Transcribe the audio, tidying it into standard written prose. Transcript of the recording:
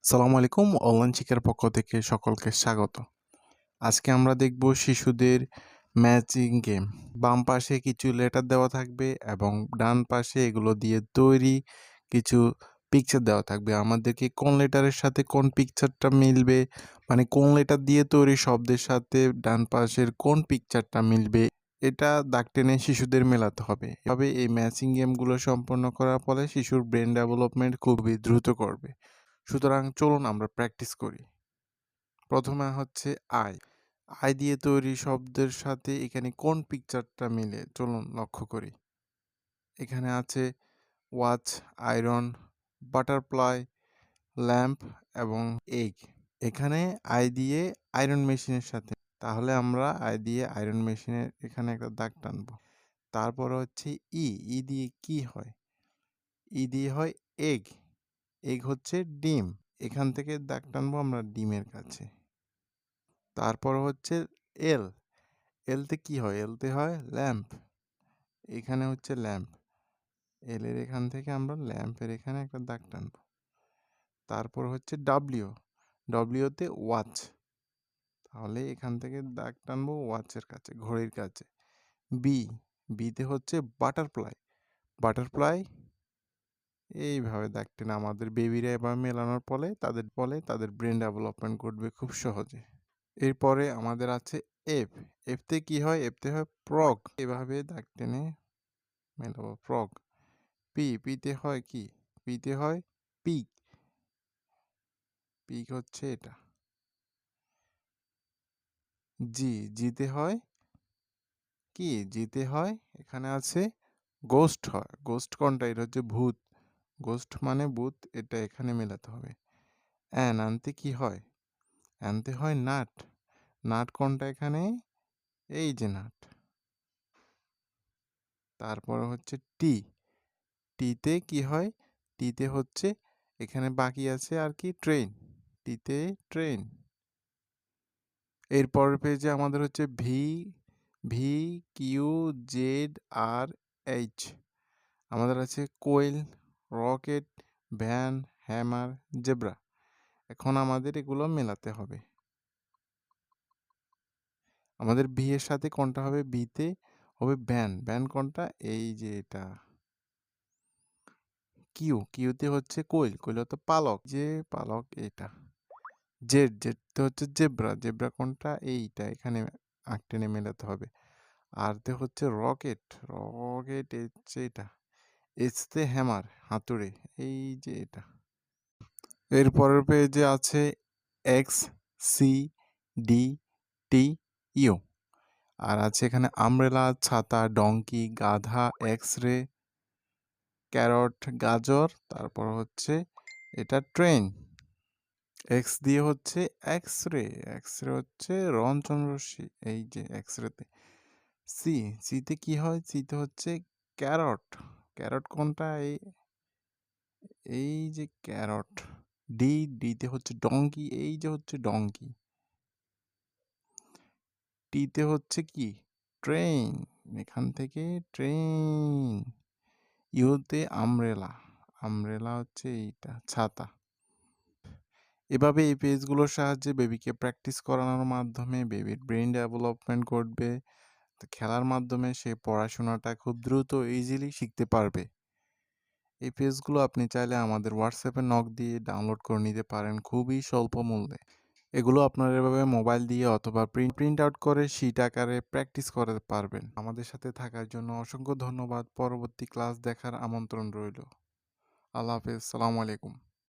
সালামু আলাইকুম। অনলাইন শিক্ষার পক্ষ থেকে সকলকে স্বাগত। আজকে আমরা দেখব শিশুদের ম্যাচিং গেম। বাম পাশে কিছু লেটার দেওয়া থাকবে এবং ডান পাশে এগুলো দিয়ে তৈরি কিছু পিকচার দেওয়া থাকবে। আমাদেরকে কোন লেটারের সাথে কোন পিকচারটা মিলবে, মানে কোন লেটার দিয়ে তৈরি শব্দের সাথে ডান পাশের কোন পিকচারটা মিলবে, এটা দাগ টেনে শিশুদের মেলাতে হবে। এভাবে এই ম্যাচিং গেমগুলো সম্পন্ন করার ফলে শিশুর ব্রেন ডেভেলপমেন্ট খুবই দ্রুত করবে। সুতরাং চলুন আমরা প্র্যাকটিস করি। প্রথমে হচ্ছে আই। আই দিয়ে তৈরি শব্দের সাথে এখানে কোন পিকচারটা মিলে চলুন লক্ষ্য করি। এখানে আছে ওয়াচ, আয়রন, বাটারফ্লাই, ল্যাম্প এবং এগ। এখানে আই দিয়ে আয়রন মেশিনের সাথে, তাহলে আমরা আই দিয়ে আয়রন মেশিনের এখানে একটা দাগ টানবো। তারপর হচ্ছে ই। ই দিয়ে কি হয়? ই দিয়ে হয় এগ। এগ হচ্ছে ডিম। এখান থেকে দাগ টানবো আমরা ডিমের কাছে। তারপর হচ্ছে এল। এলতে কি হয়? এলতে হয় ল্যাম্প। এখানে হচ্ছে ল্যাম্প। এল এর এখান থেকে আমরা ল্যাম্পের এখানে একটা দাগ টানবো। তারপর হচ্ছে ডাব্লিউ। ডব্লিউতে ওয়াচ। তাহলে এখান থেকে দাগ টানবো ওয়াচের কাছে, ঘড়ির কাছে। বি। বিতে হচ্ছে বাটারফ্লাই। বাটারফ্লাই এইভাবে দাগ টেনে আমাদের বেবিরা এবার মেলানোর ফলে তাদের ব্রেন ডেভেলপমেন্ট ঘটবে খুব সহজে। এরপরে আমাদের আছে এফ। এফতে কি হয়? এফতে হয় প্রগ। এভাবে দাগ টেনে মেলাবো, প্রগ। পি। পিতে হয় কি? পিতে হয় পিক। পিক হচ্ছে এটা। জি। জিতে হয় কি? জিতে হয় এখানে আছে গোস্ট হয়। গোস্ট কোনটা? এটা হচ্ছে ভূত। গোস্ট মানে ভূত, এটা এখানে মেলাতে হবে। অ্যান। আনতে কি হয়? আনতে হয় নাট। নাট কোনটা এখানে? এই যে নাট। তারপরে হচ্ছে টি। টিতে কি হয়? টিতে হচ্ছে এখানে বাকি আছে আর কি ট্রেন। টিতে ট্রেন। এর পরের পেজে আমাদের হচ্ছে ভি। ভি, কিউ, জেড, আর, এইচ। আমাদের আছে কোয়েল, রকেট, ভ্যান, হ্যামার, জেব্রা। এখন আমাদের এগুলো মেলাতে হবে। আমাদের ভি এর সাথে কোনটা হবে? ভিতে হবে ভ্যান। ভ্যান কোনটা? এই যে এটা। কিউ। কিউতে হচ্ছে কোয়েল। কোয়েল হচ্ছে পালক। যে পালক এটা। জেড। জেডতে হচ্ছে জেব্রা। জেব্রা কোনটা? এইটা। এখানে আঁক টেনে মেলাতে হবে। আরতে হচ্ছে রকেট। রকেট হচ্ছে এটা। এইচতে হ্যামার, হাতুড়ে। এই যে এটা। এর পরের পেজে আছে X, C, D, T, U. আর আছে এখানে আমব্রেলা, ছাতা, ডঙ্কি, গাধা, এক্স রে, ক্যারট, গাজর। তারপর হচ্ছে এটা ট্রেন। এক্স দিয়ে হচ্ছে এক্স রে। এক্স রে হচ্ছে রঞ্জন রশ্মি। এই যে এক্স রেতে। সি। সিতে কি হয়? সিতে হচ্ছে ক্যারট। ক্যারট কোনটা? এই যে ক্যারট। ডি। ডিতে হচ্ছে ডঙ্কি। এই যে হচ্ছে ডঙ্কি। টিতে হচ্ছে কি? ট্রেন। এখান থেকে ট্রেন। ইউতে আমব্রেলা। আমব্রেলা হচ্ছে এইটা, ছাতা। এভাবে এই পেজগুলোর সাহায্যে বেবিকে প্র্যাকটিস করানোর মাধ্যমে বেবির ব্রেন ডেভেলপমেন্ট ঘটবে। তো খেলার মাধ্যমে সে পড়াশোনাটা খুব দ্রুত ইজিলি শিখতে পারবে। এই পেজগুলো আপনি চাইলে আমাদের হোয়াটসঅ্যাপে নক দিয়ে ডাউনলোড করে নিতে পারেন খুবই স্বল্প মূল্যে। এগুলো আপনারা এভাবে মোবাইল দিয়ে অথবা প্রিন্ট আউট করে শিট আকারে প্র্যাকটিস করতে পারবেন। আমাদের সাথে থাকার জন্য অসংখ্য ধন্যবাদ। পরবর্তী ক্লাস দেখার আমন্ত্রণ রইল। আল্লাহ হাফেজ। সালামু আলাইকুম।